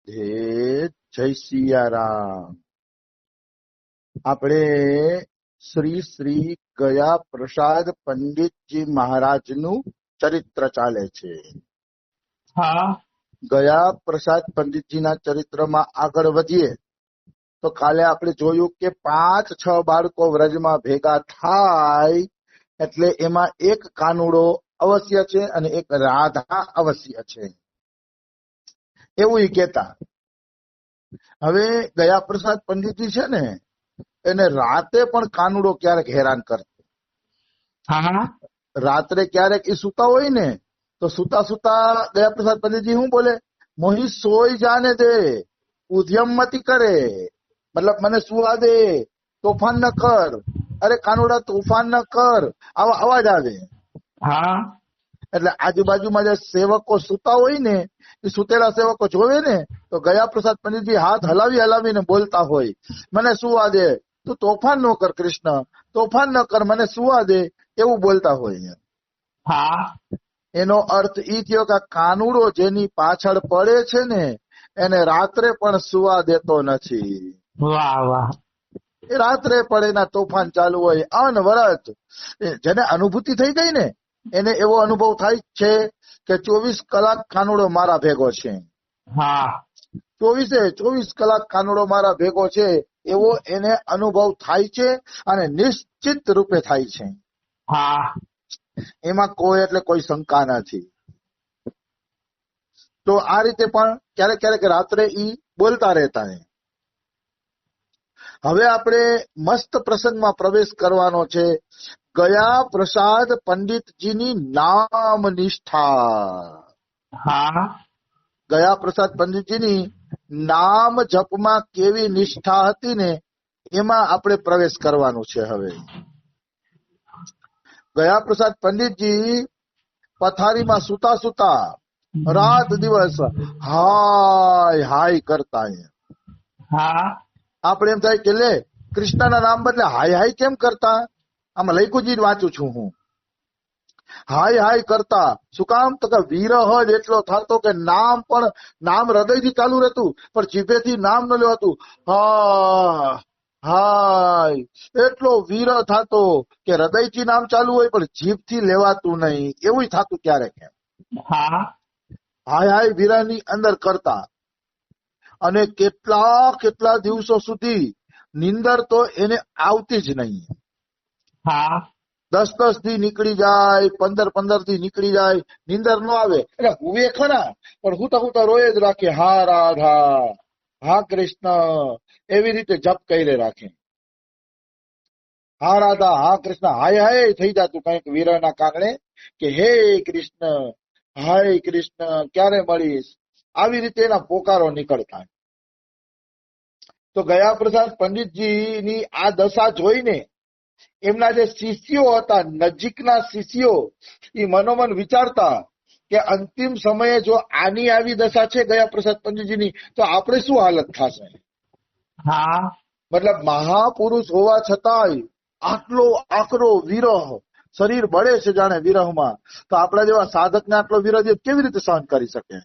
રાધે જય સિયારામ. આપણે શ્રી શ્રી ગયા પ્રસાદ પંડિતજી મહારાજનું ચરિત્ર ચાલે છે. હા ગયા પ્રસાદ પંડિતજીના ચરિત્રમાં આગળ વધીએ તો કાલે આપણે જોયું કે 5-6 બાળકો વ્રજમાં ભેગા થાય એટલે એમાં એક કાનુડો અવશ્ય છે અને એક રાધા અવશ્ય છે, એવું ઈ કહેતા. હવે ગયા પ્રસાદ પંડિતજી છે ને, એને રાતે પણ કાનુડો ક્યારેક હેરાન કરતો. હા રાત્રે ક્યારેક એ સુતા હોય ને તો સુતા સુતા ગયા પ્રસાદ પંડિતજી શું બોલે, મોહી સોઈ જાને દે, ઉદ્યમ મતી કરે, મતલબ મને સુવા દે, તોફાન ન કર. અરે કાનુડા તોફાન ન કર, આવો અવાજ આવે. હા એટલે આજુબાજુમાં જે સેવકો સુતા હોય ને, એ સુતેલા સેવકો જોવે ને તો ગયા પ્રસાદ પંડિતજી હાથ હલાવી હલાવીને બોલતા હોય, મને સુવા દે, તું તોફાન ન કર કૃષ્ણ, તોફાન ન કર, મને સુવા દે, એવું બોલતા હોય. હા એનો અર્થ ઈ થયો કે કાનુડો જેની પાછળ પડે છે ને એને રાત્રે પણ સુવા દેતો નથી. વાહ વાહ. એ રાત્રે પણ એના તોફાન ચાલુ હોય અનવરત. જેને અનુભૂતિ થઈ ગઈ ને એને એવો અનુભવ થાય છે કે 24 કલાક કાનુડો મારા ભેગો છે. હા 24 કલાક કાનુડો મારા ભેગો છે એવો એને અનુભવ થાય છે અને નિશ્ચિત રૂપે થાય છે. હા એમાં કોઈ એટલે કોઈ શંકા નથી. તો આ રીતે પણ ક્યારેક ક્યારેક રાત્રે ઈ બોલતા રહેતા. હવે આપણે મસ્ત પ્રસંગમાં પ્રવેશ કરવાનો છે. ગયા પ્રસાદ પંડિતજીની નામ નિષ્ઠા. હા ગયા પ્રસાદ પંડિતજીની નામ જપમાં કેવી નિષ્ઠા હતી ને એમાં આપણે પ્રવેશ કરવાનું છે. હવે ગયા પ્રસાદ પંડિતજી પથારીમાં સુતા સુતા રાત દિવસ હાય હાય કરતા. હા આપણે એમ થાય કે લે કૃષ્ણના નામ બદલે હાય હાય કેમ કરતા? આમાં લઈકુજી જ વાંચું છું હું. હાય હાય કરતા શું કામ? તો કે વિરહ જ એટલો થતો કે નામ હૃદયથી ચાલુ રહેતું પણ જીભેથી નામ ન લેવાતું. હા હાય એટલો વિરહ થતો કે હૃદયથી નામ ચાલુ હોય પણ જીભથી લેવાતું નહીં, એવું થતું ક્યારેક. હા હાય હાય વિરહની અંદર કરતા. અને કેટલા દિવસો સુધી નીંદર તો એને આવતી જ નહીં. હા 10 દી નીકળી જાય, 15 દી નીકળી જાય, નીંદર ન આવે. એટલે હુવે ખરા પણ હુતા રોય જ રાખે, હા રાધા, હા કૃષ્ણ, એવી રીતે જપ કરી રાખે. હા રાધા, હા કૃષ્ણ, હાય હાય થઈ જતું કઈક વિરહના કારણે કે હે કૃષ્ણ, હાય કૃષ્ણ ક્યારે મળીશ, આવી રીતે એના પોકારો નીકળતા. તો ગયા પ્રસાદ પંડિતજીની આ દશા જોઈને એમના જે શિષ્યો હતા, નજીકના શિષ્યો, એ મનોમન વિચારતા કે અંતિમ સમયે જો આની આવી દશા છે ગયા પ્રસાદ પંડિતજીની તો આપણે શું હાલત થશે. હા મતલબ મહાપુરુષ હોવા છતાંય આટલો આકરો વિરહ, શરીર બળે છે જાણે વિરહમાં, તો આપણા જેવા સાધકને આટલો વિરહ કેવી રીતે સહન કરી શકે?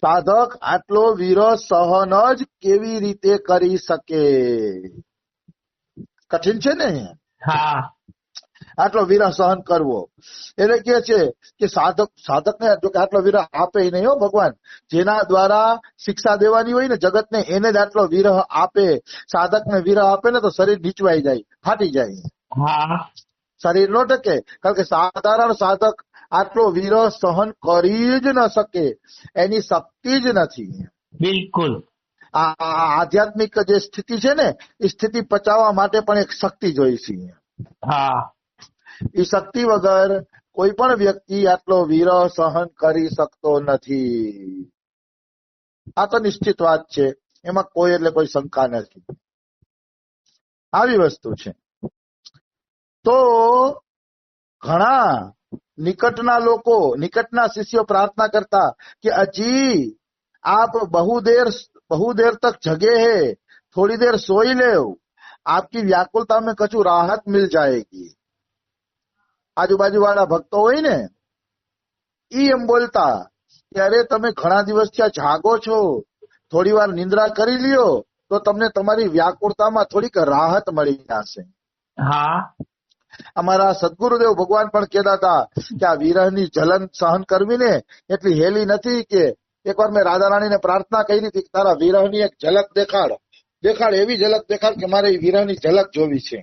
સાધક આટલો વિરહ સહન જ કેવી રીતે કરી શકે? કઠિન છે ને હા આટલો વિરહ સહન કરવો. એટલે કે છે કે સાધકને જો કે આટલો વિરહ આપે નહીં હો ભગવાન. જેના દ્વારા શિક્ષા દેવાની હોય ને જગતને, એને જ આટલો વિરહ આપે. સાધકને વિરહ આપે ને તો શરીર નીચવાઈ જાય, ફાટી જાય, હા શરીર નો ટકે. કારણ કે સાધારણ સાધક આટલો વિરહ સહન કરી જ ન શકે, એની શક્તિ જ નથી. બિલકુલ. આ આધ્યાત્મિક જે સ્થિતિ છે ને એ સ્થિતિ પચાવવા માટે પણ એક શક્તિ જોઈ છે. હા એ શક્તિ વગર કોઈ પણ વ્યક્તિ આટલો વિરહ સહન કરી શકતો નથી. આ તો નિશ્ચિત વાત છે, એમાં કોઈ એટલે કોઈ શંકા નથી. આવી વસ્તુ છે. તો ઘણા નિકટના લોકો, નિકટના શિષ્યો પ્રાર્થના કરતા કે અજી आप बहु देर तक जगे हैं, थोड़ी देर सोई ले, आपकी व्याकुलता में कछु राहत मिल जाएगी. આજુબાજુ વાળા ભક્તો હોય ને ઈ એમ બોલતા ત્યારે તમે ઘણા દિવસ ત્યાં જાગો છો, થોડી વાર નિંદ્રા કરી લ્યો તો તમને તમારી વ્યાકુળતામાં થોડીક રાહત મળી જશે. હા અમારા સદગુરુદેવ ભગવાન પણ કહેતા હતા કે આ વિરહની જલન સહન કરવી ને એટલી હેલી નથી. કે એકવાર મેં રાધા રાણીને પ્રાર્થના કરી હતી કે તારા વિરહની એક ઝલક દેખાડ, એવી ઝલક દેખાડ કે મારે વિરહની ઝલક જોવી છે.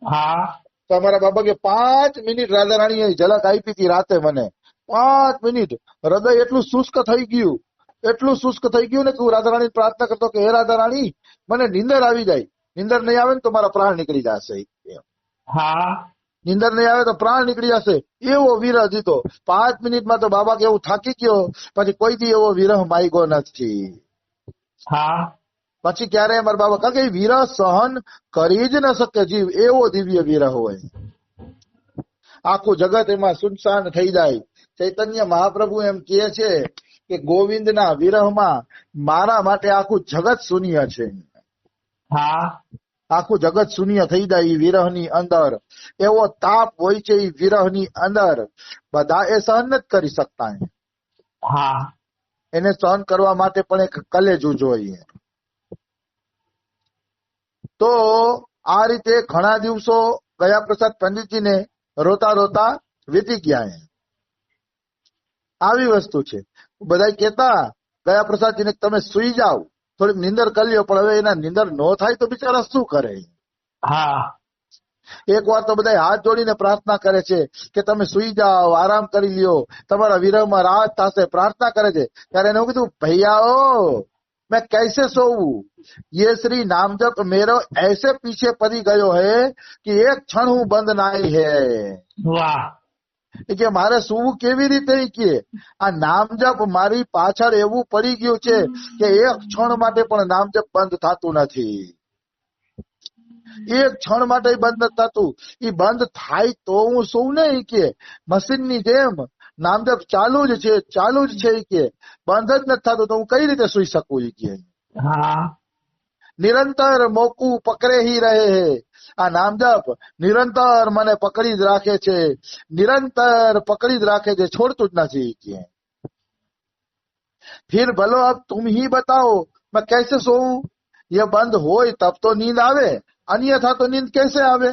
હા તો અમારા બાબા કે 5 મિનિટ રાધા રાણીએ ઝલક આપી હતી રાતે મને. 5 મિનિટ હૃદય એટલું શુષ્ક થઈ ગયું ને કે હું રાધા રાણી પ્રાર્થના કરતો કે હે રાધા રાણી, મને નીંદર આવી જાય, નીંદર નહીં આવે ને તો મારા પ્રાણ નીકળી જશે. હા નીંદર નહીં આવે તો પ્રાણ નીકળી જશે, એવો વિરહ દીધો. 5 મિનિટમાં તો બાબા કે એવું થાકી ગયો, પછી કોઈ દી એવો વિરહ માગ્યો નથી. હા પછી ક્યારે મારા બાબા, કારણ કે એ વિરહ સહન કરી જ ન શકે જીવ, એવો દિવ્ય વિરહ હોય. આખું જગત એમાં સુનસાન થઈ જાય. ચૈતન્ય મહાપ્રભુ એમ કહે છે કે ગોવિંદના વિરહમાં મારા માટે આખું જગત શૂન્ય છે. હા આખું જગત શૂન્ય થઈ જાય એ વિરહની અંદર. એવો તાપ હોય છે એ વિરહની અંદર, બધા એ સહન નથી કરી શકતા. હા એને સહન કરવા માટે પણ એક કલેજું જોઈએ. તો આ રીતે ઘણા દિવસો ગયા પ્રસાદ પંડિતજીને રોતા રોતા વીતી ગયા. આવી વસ્તુ છે. બધા કહેતા ગયા પ્રસાદજીને તમે સુઈ જાઓ, થોડીક નિંદર કરી લ્યો, પણ હવે એના નિંદર ન થાય તો બિચારા શું કરે. હા એક વાર તો બધા હાથ જોડીને પ્રાર્થના કરે છે કે તમે સુઈ જાઓ, આરામ કરી લ્યો, તમારા વિરહમાં રાહત થશે, પ્રાર્થના કરે છે. ત્યારે એને કીધું, ભૈયાઓ मैं कैसे सोऊं, ये श्री नाम जप मेरो ऐसे पीछे पड़ी गयो है कि एक क्षण હું બંધ નાઈ है. વાહ કે મારે સુવું કેવી રીતે, કે આ નામ જપ મારી પાછળ એવું પડી ગયું છે કે એક ક્ષણ માટે પણ નામ જપ બંધ થતું નથી. એક ક્ષણ માટે બંધ નથી થતું. એ બંધ થાય તો હું શું નહીં, કે મશીનની જેમ નામજપ ચાલુ જ છે કે બંધ જ નથી થતું, તો હું કઈ રીતે સુઈ શકું. કે હા નિરંતર મોકું પકડે હી રહે હે. આ નામજપ નિરંતર મને પકડી જ રાખે છે, નિરંતર પકડી જ રાખે છે, છોડતું જ નથી. કે फिर भलो अब तुम ही बताओ मैं कैसे सोऊं. ये बंद હોય તબ તો નીંદ આવે, અન્યથા તો નીંદ कैसे આવે.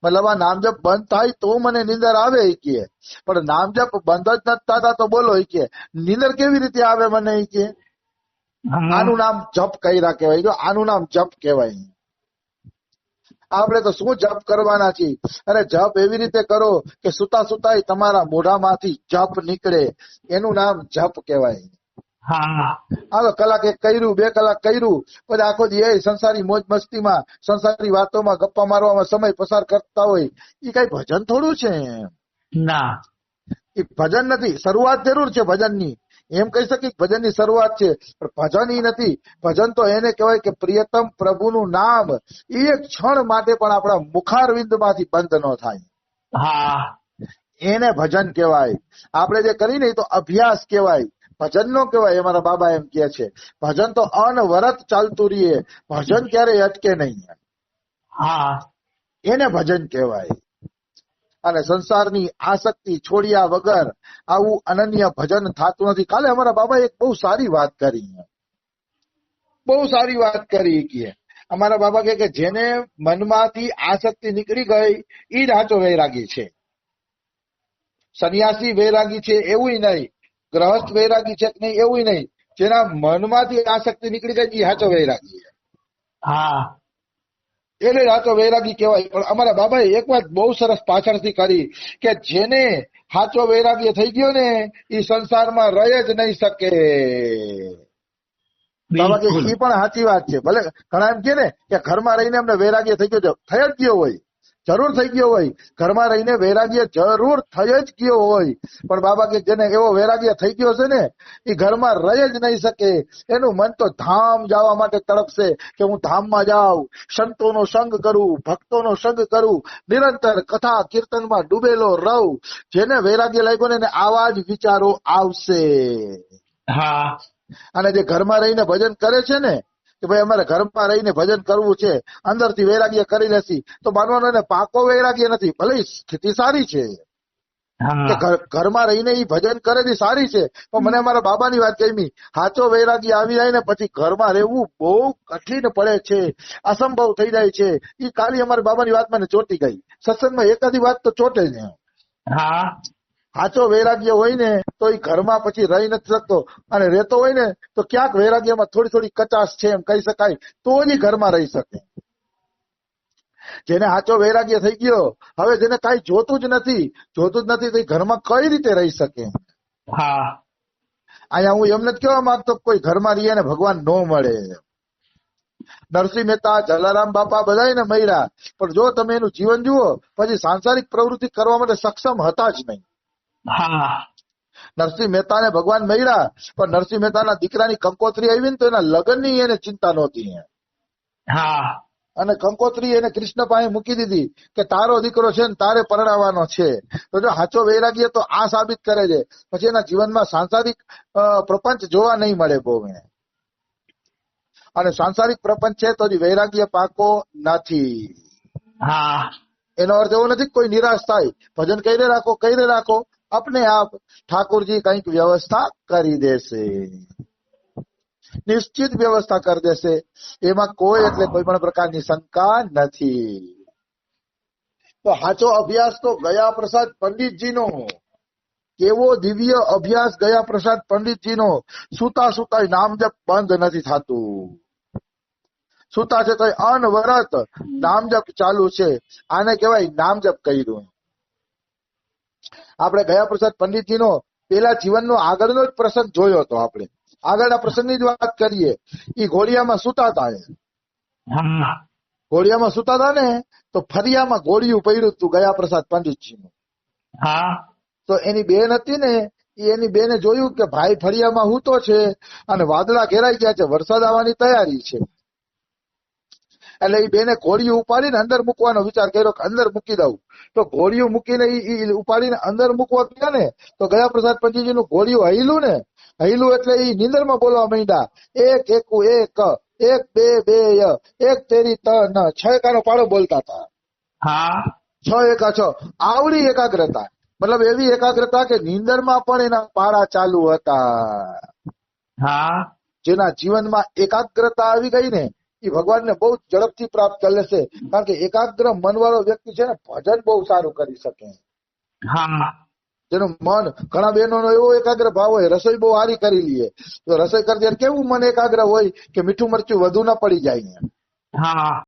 મતલબ આ નામજપ બંધ થાય તો મને નીંદર આવે. કે પણ નામજપ બંધ જ નથી થતા તો બોલો કે નીંદર કેવી રીતે આવે મને. કે આનું નામ જપ કર્યા કહેવાય. જો આનું નામ જપ કહેવાય. આપણે તો શું જપ કરવાના છીએ. અરે જપ એવી રીતે કરો કે સુતા સુતા તમારા મોઢામાંથી જપ નીકળે, એનું નામ જપ કહેવાય. હા હાલો કલાક એક કર્યું, 2 કલાક કર્યું, પછી આખો દી એ સંસારી મોજ મસ્તીમાં, સંસારી વાતોમાં, ગપ્પા મારવામાં સમય પસાર કરતા હોય. એ કઈ ભજન થોડું છે. ના એ ભજન નથી. શરૂઆત જરૂર છે ભજનની, એમ કહી શકી ભજનની શરૂઆત છે, પણ ભજન ઈ નથી. ભજન તો એને કહેવાય કે પ્રિયતમ પ્રભુનું નામ એક ક્ષણ માટે પણ આપણા મુખારવિંદમાંથી બંધ ન થાય, હા એને ભજન કહેવાય. આપણે જે કરીને એ તો અભ્યાસ કહેવાય, ભજન નો કહેવાય. અમારા બાબા એમ કહે છે ભજન તો અનવરત ચાલતું રહીએ, ભજન ક્યારેય અટકે નહીં, હા એને ભજન કહેવાય. અને સંસારની આસક્તિ છોડ્યા વગર આવું અનન્ય ભજન થતું નથી. કાલે અમારા બાબા એક બહુ સારી વાત કરી. કે અમારા બાબા કે જેને મનમાંથી આસક્તિ નીકળી ગઈ એ જ સાચો વૈરાગી છે. સંન્યાસી વૈરાગી છે એવું નહીં, ગ્રહસ્થ વૈરાગી છે નહીં એવું નહીં. જેના મનમાંથી આસક્તિ નીકળી ગઈ એ સાચો વૈરાગી છે. હા એટલે સાચો વૈરાગી કહેવાય. પણ અમારા બાબાએ એક વાત બહુ સરસ પાછળથી કરી કે જેને સાચો વૈરાગ્ય થઈ ગયો ને એ સંસારમાં રહી જ નહીં શકે. બાબા કે બિલકુલ એ પણ સાચી વાત છે. ભલે ઘણા એમ કે ને કે ઘરમાં રહીને અમને વૈરાગ્ય થઈ ગયો, થઈ જ ગયો હોય, જરૂર થઈ ગયો હોય. ઘરમાં રહીને વૈરાગ્ય જરૂર થઈ જ ગયો હોય, પણ બાબા કે જેને એવો વૈરાગ્ય થઈ ગયો છે ને એ ઘરમાં રહી જ નહીં શકે. એનું મન તો ધામ જવા માટે તડપશે કે હું ધામમાં જાઉં, સંતોનો સંગ કરું, ભક્તોનો સંગ કરું, નિરંતર કથા કીર્તનમાં ડૂબેલો રહું. જેને વૈરાગ્ય લાગ્યો ને એને આવા જ વિચારો આવશે. હા અને જે ઘરમાં રહીને ભજન કરે છે ને કે ભાઈ અમારે ઘરમાં રહીને ભજન કરવું છે, અંદરથી વૈરાગ્ય કરી લેશી, તો માનવાનો એને પાકો વૈરાગ્ય નથી. ભલે સ્થિતિ સારી છે, હા ઘરમાં રહીને ઈ ભજન કરેલી સારી છે, પણ મને મારા બાબાની વાત ગમી. સાચો વૈરાગી આવી જાય ને પછી ઘરમાં રહેવું બહુ કઠિન પડે છે, અસંભવ થઈ જાય છે. ઈ કાલી અમારા બાબાની વાત મને ચોટી ગઈ. સત્સંગમાં એકાદી વાત તો ચોટે જ. હા સાચો વૈરાગ્ય હોય ને તો એ ઘરમાં પછી રહી નથી શકતો, અને રહેતો હોય ને તો ક્યાંક વૈરાગ્યમાં થોડી થોડી કચાશ છે એમ કહી શકાય, તો જ ઘરમાં રહી શકે. જેને સાચો વૈરાગ્ય થઈ ગયો, હવે જેને કાંઈ જોતું જ નથી તો એ ઘરમાં કઈ રીતે રહી શકે? હા અહીંયા હું એમ નથી કહેવા માંગતો કોઈ ઘરમાં રહીએ ને ભગવાન ન મળે. નરસિંહ મહેતા, જલારામ બાપા બધાને મળ્યા, પણ જો તમે એનું જીવન જુઓ પછી સાંસારિક પ્રવૃત્તિ કરવા માટે સક્ષમ હતા જ નહીં. હા નરસિંહ મહેતાને ભગવાન મળ્યા, પણ નરસિંહ મહેતાના દીકરાની કંકોત્રી આવી ને તો એના લગ્નની એને ચિંતા નહોતી. હા અને કંકોત્રી એને કૃષ્ણ પાસે મૂકી દીધી કે તારો દીકરો છે ને તારે પરણાવવાનો છે. તો જો સાચો વૈરાગ્ય તો આ સાબિત કરે છે. પછી એના જીવનમાં સાંસારિક પ્રપંચ જોવા નહીં મળે બહુ. અને સાંસારિક પ્રપંચ છે તો વૈરાગ્ય પાકો નથી. હા એનો અર્થ એવો નથી કોઈ નિરાશ થાય. ભજન કઈ રાખો, આપને આપ ઠાકોરજી કઈક વ્યવસ્થા કરી દેશે, નિશ્ચિત વ્યવસ્થા કરી દેશે. એમાં કોઈ પણ પ્રકારની શંકા નથી. તો સાચો અભ્યાસ તો ગયા પ્રસાદ પંડિતજીનો, કેવો દિવ્ય અભ્યાસ ગયા પ્રસાદ પંડિતજીનો. સુતા સુતા નામ જપ બંધ નથી થતું. સુતા છે તો અનવરત નામ જપ ચાલુ છે. આને કહેવાય નામ જપ કર્યું. આપણે ગયા પ્રસાદ પંડિતજીનો પેલા જીવનનો આગળનો જ પ્રસંગ જોયો હતો. આપણે આગળના પ્રસંગની જ વાત કરીએ. એ ઘોડિયામાં સુતા હતા. ઘોડિયામાં સુતા હતા ને તો ફરિયામાં ઘોડિયું પડ્યું હતું ગયા પ્રસાદ પંડિતજીનું. હા તો એની બેન હતી ને, એની બેને જોયું કે ભાઈ ફળિયામાં હૂતો છે અને વાદળા ઘેરાઈ ગયા છે, વરસાદ આવવાની તૈયારી છે. એટલે એ બેને ઘોડિયું ઉપાડીને અંદર મૂકવાનો વિચાર કર્યો કે અંદર મૂકી દઉં. તો ઘોડિયું મૂકીને ઈ ઉપાડીને અંદર મૂકવા ગયા ને તો ગયા પ્રસાદ પંડિતજીનું ઘોડિયું હૈલું એટલે ઈ નીંદરમાં બોલવા માંડ્યા, એક એકુ એક, એક બે બે, એક તેરી તન, છ એકાનો પાડો બોલતા હતા. હા છ એકા છ, આવડી એકાગ્રતા. મતલબ એવી એકાગ્રતા કે નીંદરમાં પણ એના પાડા ચાલુ હતા. હા જેના જીવનમાં એકાગ્રતા આવી ગઈ ને એ ભગવાનને બહુ ઝડપથી પ્રાપ્ત કરી લેશે. કારણ કે એકાગ્ર મનવાળો વ્યક્તિ છે ને ભજન બહુ સારું કરી શકે. હા જેનું મન, ઘણા બહેનોનો એવો એકાગ્ર ભાવ હોય, રસોઈ બહુ સારી કરી લઈએ તો રસોઈ કરતી કેવું મન એકાગ્ર હોય કે મીઠું મરચું વધુ ના પડી જાય. હા